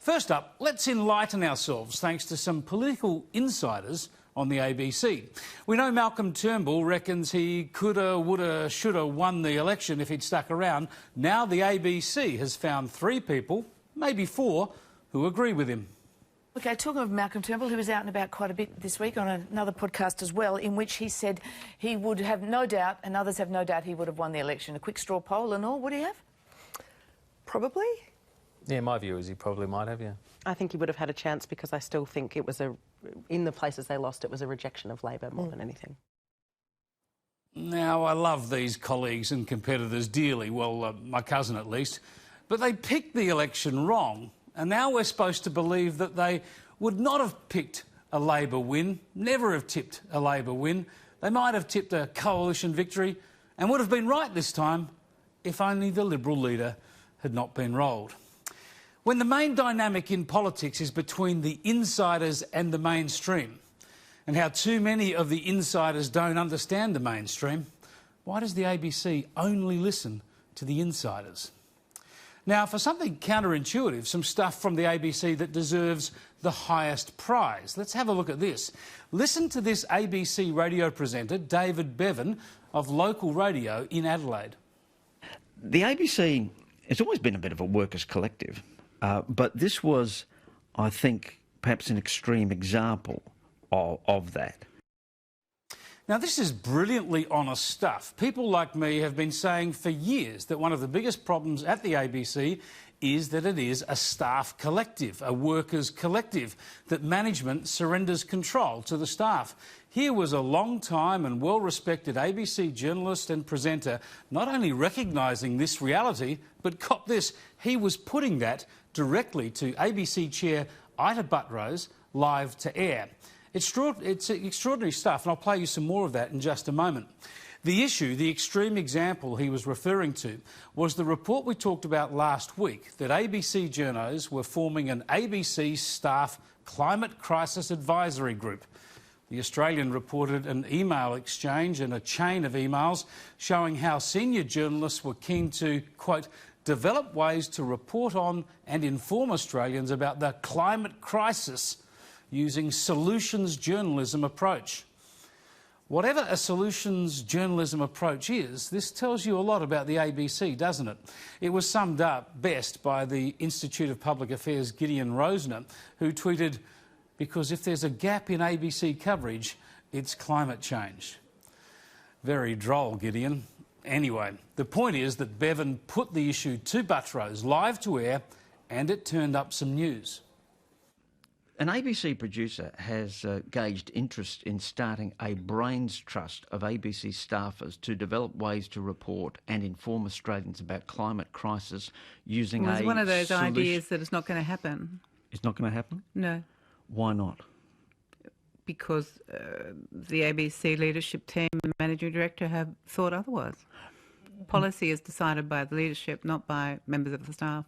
First up, let's enlighten ourselves thanks to some political insiders on the ABC. We know Malcolm Turnbull reckons he coulda, woulda, shoulda won the election if he'd stuck around. Now the ABC has found 3 people, maybe 4, who agree with him. OK, talking of Malcolm Turnbull, who was out and about quite a bit this week on another podcast as well, in which he said he would have no doubt, and others have no doubt, he would have won the election. A quick straw poll and all, what do you have? Probably. Yeah, my view is he probably might have, yeah. I think he would have had a chance because I still think it was in the places they lost, it was a rejection of Labor more than anything. Now, I love these colleagues and competitors dearly, well, my cousin at least, but they picked the election wrong, and now we're supposed to believe that they would not have picked a Labor win, never have tipped a Labor win. They might have tipped a coalition victory and would have been right this time if only the Liberal leader had not been rolled. When the main dynamic in politics is between the insiders and the mainstream, and how too many of the insiders don't understand the mainstream, why does the ABC only listen to the insiders? Now, for something counterintuitive, some stuff from the ABC that deserves the highest prize. Let's have a look at this. Listen to this ABC radio presenter, David Bevan, of local radio in Adelaide. The ABC has always been a bit of a workers' collective, but this was, I think, perhaps an extreme example of that. Now, this is brilliantly honest stuff. People like me have been saying for years that one of the biggest problems at the ABC is that it is a staff collective, a workers' collective, that management surrenders control to the staff. Here was a long-time and well-respected ABC journalist and presenter not only recognising this reality, but cop this, he was putting that directly to ABC chair Ita Buttrose live to air. It's extraordinary stuff, and I'll play you some more of that in just a moment. The issue, the extreme example he was referring to, was the report we talked about last week that ABC journos were forming an ABC staff climate crisis advisory group. The Australian reported an email exchange and a chain of emails showing how senior journalists were keen to, quote, develop ways to report on and inform Australians about the climate crisis using solutions journalism approach. Whatever a solutions journalism approach is, this tells you a lot about the ABC, doesn't it? It was summed up best by the Institute of Public Affairs' Gideon Rosner, who tweeted, because if there's a gap in ABC coverage, it's climate change. Very droll, Gideon. Anyway, the point is that Bevan put the issue to Buttrose live to air, and it turned up some news. An ABC producer has gauged interest in starting a brains trust of ABC staffers to develop ways to report and inform Australians about climate crisis using It's one of those ideas that is not going to happen. It's not going to happen? No. Why not? Because the ABC leadership team and managing director have thought otherwise. Policy is decided by the leadership, not by members of the staff.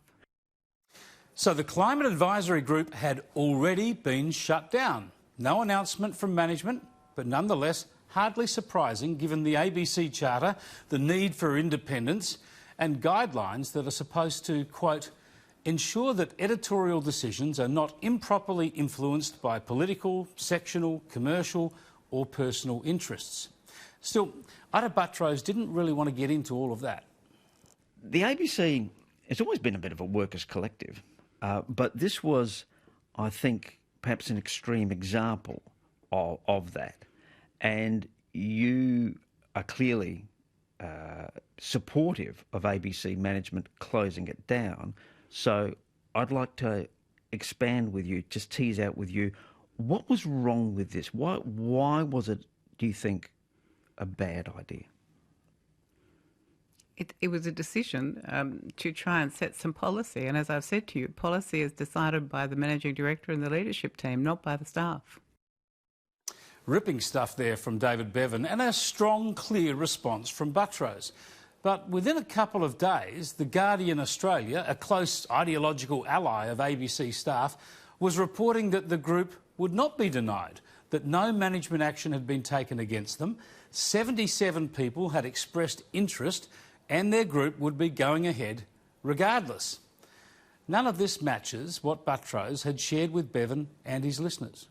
So the Climate Advisory Group had already been shut down. No announcement from management, but nonetheless hardly surprising given the ABC Charter, the need for independence and guidelines that are supposed to, quote, ensure that editorial decisions are not improperly influenced by political, sectional, commercial or personal interests. Still, Ita Buttrose didn't really want to get into all of that. The ABC has always been a bit of a workers' collective. But this was, I think, perhaps an extreme example of that. And you are clearly supportive of ABC management closing it down. So I'd like to expand with you, just tease out with you, what was wrong with this? Why was it, do you think, a bad idea? It was a decision to try and set some policy. And as I've said to you, policy is decided by the managing director and the leadership team, not by the staff. Ripping stuff there from David Bevan and a strong, clear response from Buttrose. But within a couple of days, The Guardian Australia, a close ideological ally of ABC staff, was reporting that the group would not be denied, that no management action had been taken against them. 77 people had expressed interest and their group would be going ahead regardless. None of this matches what Buttrose had shared with Bevan and his listeners.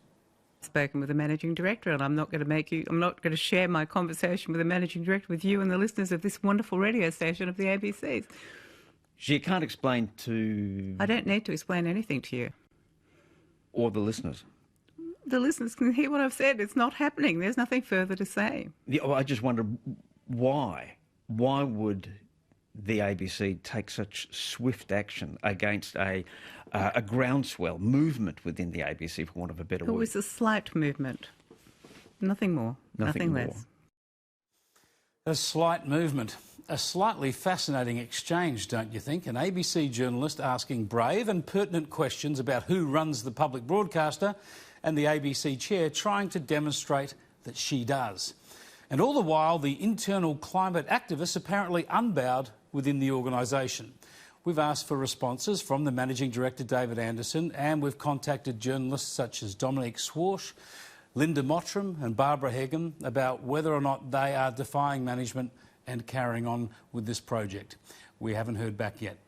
Spoken with the managing director, and I'm not going to share my conversation with the managing director with you and the listeners of this wonderful radio station of the ABC's. She can't explain to... I don't need to explain anything to you. Or the listeners. The listeners can hear what I've said. It's not happening. There's nothing further to say. Yeah, well, I just wonder why. Why would the ABC take such swift action against a groundswell movement within the ABC, for want of a better word? It was a slight movement. Nothing more. Nothing less. A slight movement. A slightly fascinating exchange, don't you think? An ABC journalist asking brave and pertinent questions about who runs the public broadcaster, and the ABC chair trying to demonstrate that she does. And all the while, the internal climate activists apparently unbowed within the organisation. We've asked for responses from the Managing Director, David Anderson, and we've contacted journalists such as Dominique Swarsh, Linda Mottram and Barbara Hegan about whether or not they are defying management and carrying on with this project. We haven't heard back yet.